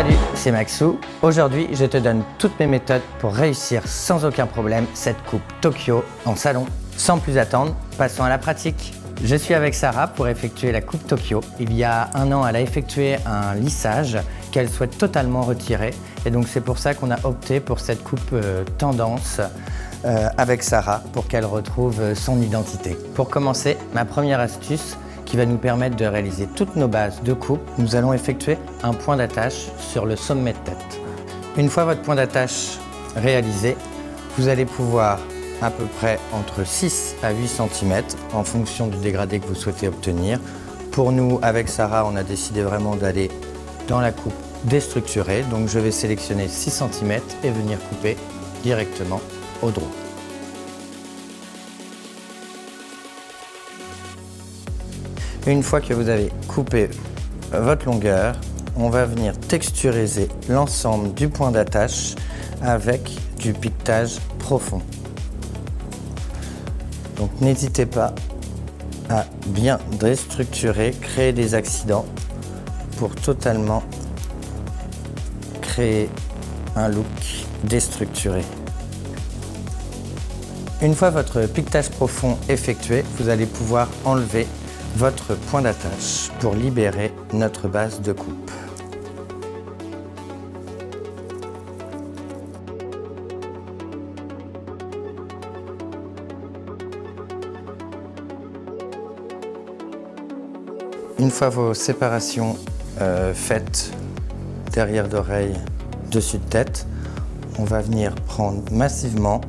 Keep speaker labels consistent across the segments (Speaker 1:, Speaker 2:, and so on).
Speaker 1: Salut, c'est Maxou. Aujourd'hui, je te donne toutes mes méthodes pour réussir sans aucun problème cette coupe Tokyo en salon. Sans plus attendre, passons à la pratique. Je suis avec Sarah pour effectuer la coupe Tokyo. Il y a un an, elle a effectué un lissage qu'elle souhaite totalement retirer. Et donc c'est pour ça qu'on a opté pour cette coupe tendance avec Sarah pour qu'elle retrouve son identité. Pour commencer, ma première astuce qui va nous permettre de réaliser toutes nos bases de coupe, nous allons effectuer un point d'attache sur le sommet de tête. Une fois votre point d'attache réalisé, vous allez pouvoir à peu près entre 6 à 8 cm en fonction du dégradé que vous souhaitez obtenir. Pour nous, avec Sarah, on a décidé vraiment d'aller dans la coupe déstructurée, donc je vais sélectionner 6 cm et venir couper directement au droit. Une fois que vous avez coupé votre longueur, on va venir texturiser l'ensemble du point d'attache avec du piquetage profond. Donc n'hésitez pas à bien déstructurer, créer des accidents pour totalement créer un look déstructuré. Une fois votre piquetage profond effectué, vous allez pouvoir enlever votre point d'attache pour libérer notre base de coupe. Une fois vos séparations faites, derrière d'oreille, dessus de tête, on va venir prendre massivement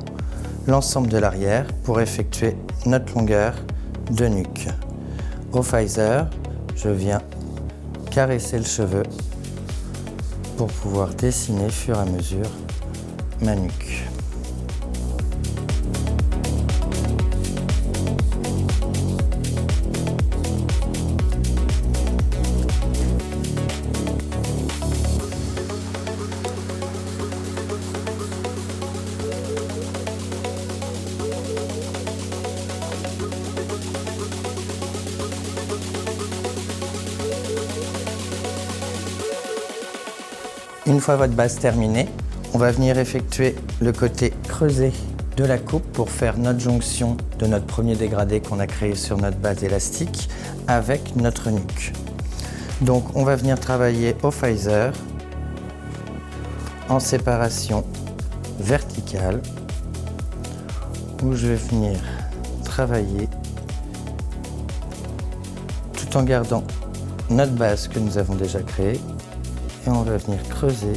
Speaker 1: l'ensemble de l'arrière pour effectuer notre longueur de nuque. Au phaser, je viens caresser le cheveu pour pouvoir dessiner au fur et à mesure ma nuque. Une fois votre base terminée, on va venir effectuer le côté creusé de la coupe pour faire notre jonction de notre premier dégradé qu'on a créé sur notre base élastique avec notre nuque. Donc on va venir travailler au phaser en séparation verticale où je vais venir travailler tout en gardant notre base que nous avons déjà créée. Et on va venir creuser .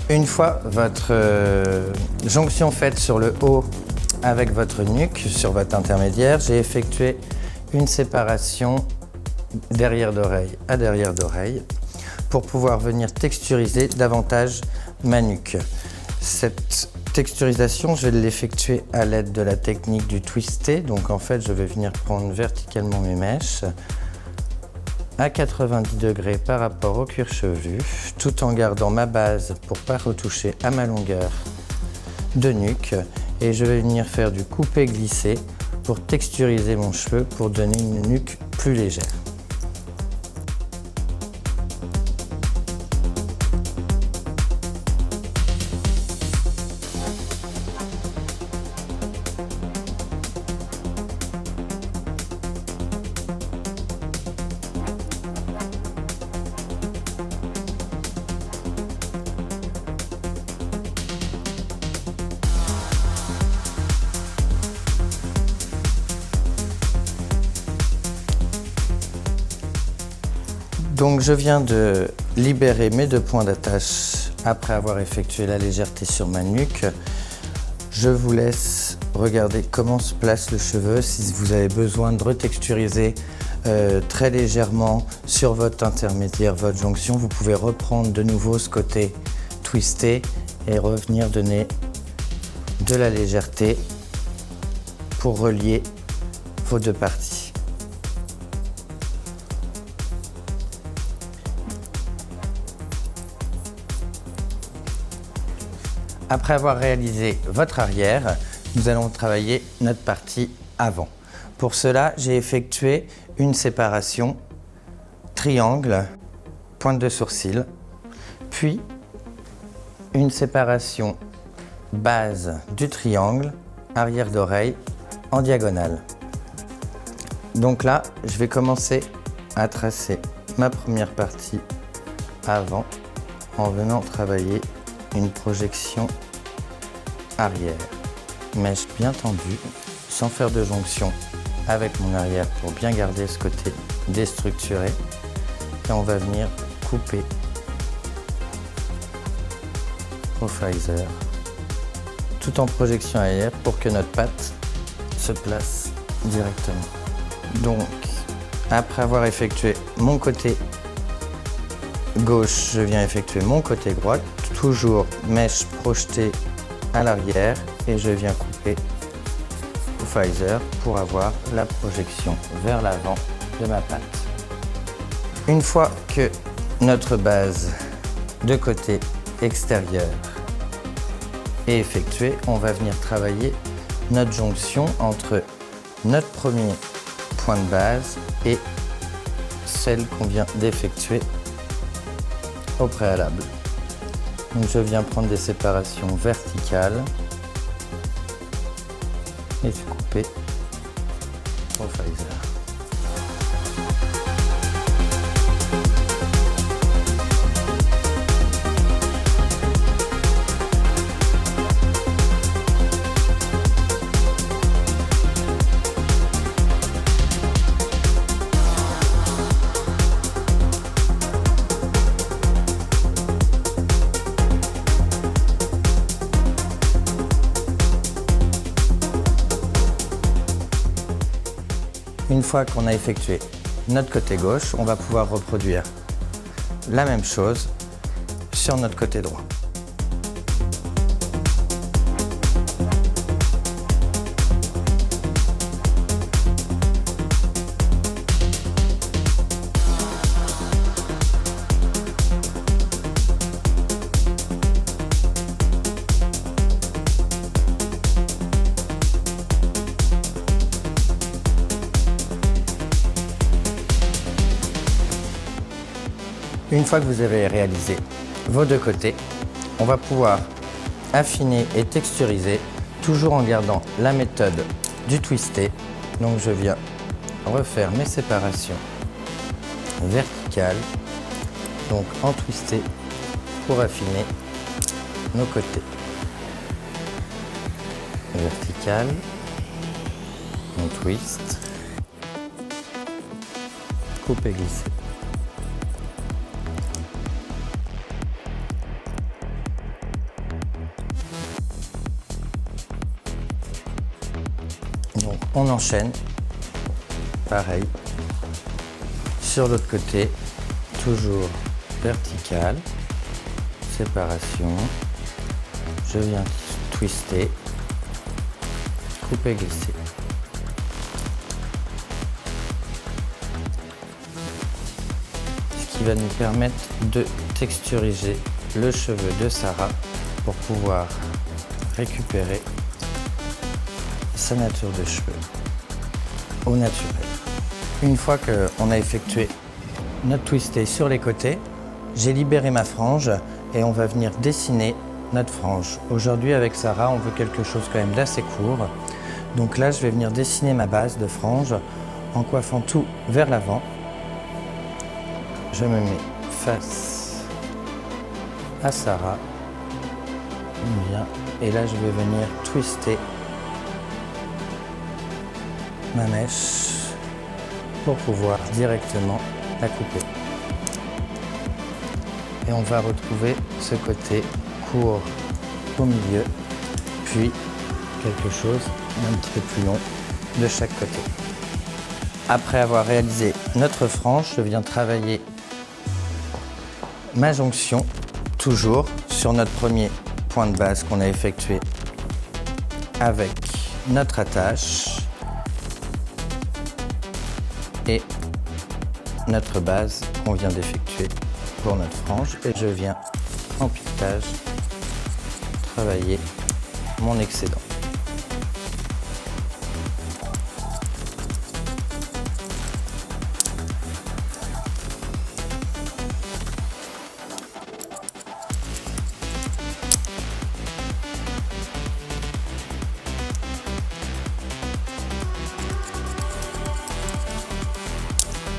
Speaker 1: Une fois votre jonction faite sur le haut avec votre nuque, sur votre intermédiaire, j'ai effectué une séparation derrière d'oreille à derrière d'oreille pour pouvoir venir texturiser davantage ma nuque. Cette texturisation, je vais l'effectuer à l'aide de la technique du twisté. Donc en fait, je vais venir prendre verticalement mes mèches à 90 degrés par rapport au cuir chevelu, tout en gardant ma base pour ne pas retoucher à ma longueur de nuque. Et je vais venir faire du coupé-glissé pour texturiser mon cheveu pour donner une nuque plus légère. Donc je viens de libérer mes deux points d'attache Après avoir effectué la légèreté sur ma nuque, je vous laisse regarder comment se place le cheveu. Si vous avez besoin de retexturiser très légèrement sur votre intermédiaire, votre jonction, vous pouvez reprendre de nouveau ce côté twisté et revenir donner de la légèreté pour relier vos deux parties. Après avoir réalisé votre arrière, nous allons travailler notre partie avant. Pour cela, j'ai effectué une séparation triangle, pointe de sourcil, puis une séparation base du triangle, arrière d'oreille, en diagonale. Donc là, je vais commencer à tracer ma première partie avant en venant travailler une projection arrière. Mèche bien tendue, sans faire de jonction avec mon arrière pour bien garder ce côté déstructuré. Et on va venir couper au phaser tout en projection arrière pour que notre patte se place directement. Donc, après avoir effectué mon côté gauche, je viens effectuer mon côté droit, toujours mèche projetée à l'arrière et je viens couper au phaser pour avoir la projection vers l'avant de ma patte. Une fois que notre base de côté extérieur est effectuée, on va venir travailler notre jonction entre notre premier point de base et celle qu'on vient d'effectuer au préalable. Donc je viens prendre des séparations verticales et couper au phaser. Une fois qu'on a effectué notre côté gauche, on va pouvoir reproduire la même chose sur notre côté droit. Une fois que vous avez réalisé vos deux côtés, on va pouvoir affiner et texturiser, toujours en gardant la méthode du twisté. Donc je viens refaire mes séparations verticales, donc en twisté pour affiner nos côtés. Verticale, on twist, coupe et glisser. Donc on enchaîne, pareil, sur l'autre côté, toujours vertical, séparation, je viens twister, couper, glisser. Ce qui va nous permettre de texturiser le cheveu de Sarah pour pouvoir récupérer sa nature de cheveux au naturel. Une fois qu'on a effectué notre twisté sur les côtés, j'ai libéré ma frange et on va venir dessiner notre frange. Aujourd'hui avec Sarah, on veut quelque chose quand même d'assez court. Donc là, je vais venir dessiner ma base de frange en coiffant tout vers l'avant. Je me mets face à Sarah. Bien. Et là, je vais venir twister ma mèche pour pouvoir directement la couper. et on va retrouver ce côté court au milieu, puis quelque chose d'un petit peu plus long de chaque côté. Après avoir réalisé notre frange, je viens travailler ma jonction, toujours sur notre premier point de base qu'on a effectué avec notre attache et notre base qu'on vient d'effectuer pour notre frange. Et je viens en piquetage travailler mon excédent.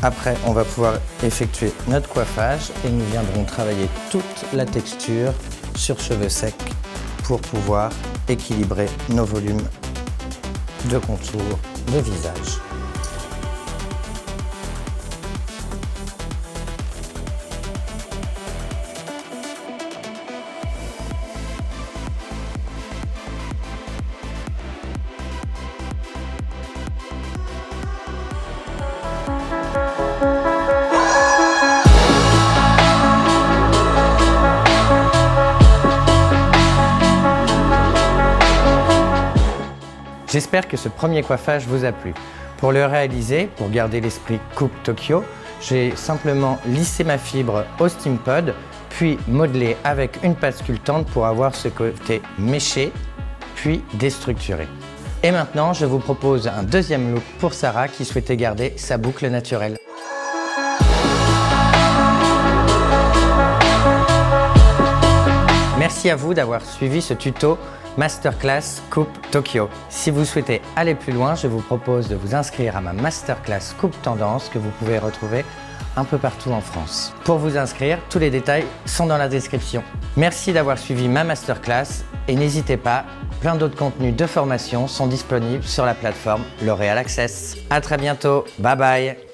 Speaker 1: Après, on va pouvoir effectuer notre coiffage et nous viendrons travailler toute la texture sur cheveux secs pour pouvoir équilibrer nos volumes de contour de visage. J'espère que ce premier coiffage vous a plu. Pour le réaliser, pour garder l'esprit Coupe Tokyo, j'ai simplement lissé ma fibre au steam pod, puis modelé avec une pâte sculptante pour avoir ce côté méché, puis déstructuré. Et maintenant, je vous propose un deuxième look pour Sarah qui souhaitait garder sa boucle naturelle. Merci à vous d'avoir suivi ce tuto Masterclass Coupe Tokyo. Si vous souhaitez aller plus loin, je vous propose de vous inscrire à ma Masterclass Coupe Tendance que vous pouvez retrouver un peu partout en France. Pour vous inscrire, tous les détails sont dans la description. Merci d'avoir suivi ma Masterclass et n'hésitez pas, plein d'autres contenus de formation sont disponibles sur la plateforme L'Oréal Access. À très bientôt, bye bye.